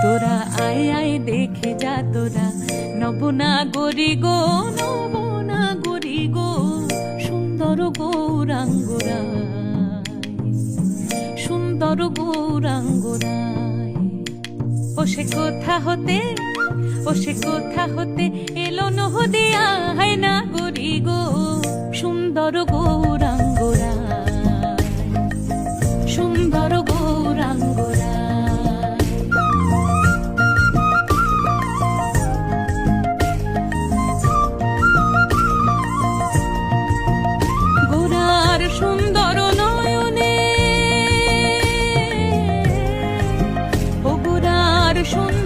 তোরা আয় আয় দেখে যা তোরা, নবনাগরী গো নবনাগরী গো, সুন্দর গৌরাঙ্গরায়, সুন্দর গৌরাঙ্গরায়। ও সে কোথা হতে, ও সে কোথা হতে এলো নদিয়া, হায় নাগরী গো সুন্দর গৌরাঙ্গরায়, সুন্দর গৌরাঙ্গরায়। গোরার সুন্দর নয়নে, ও গোরার সুন্দর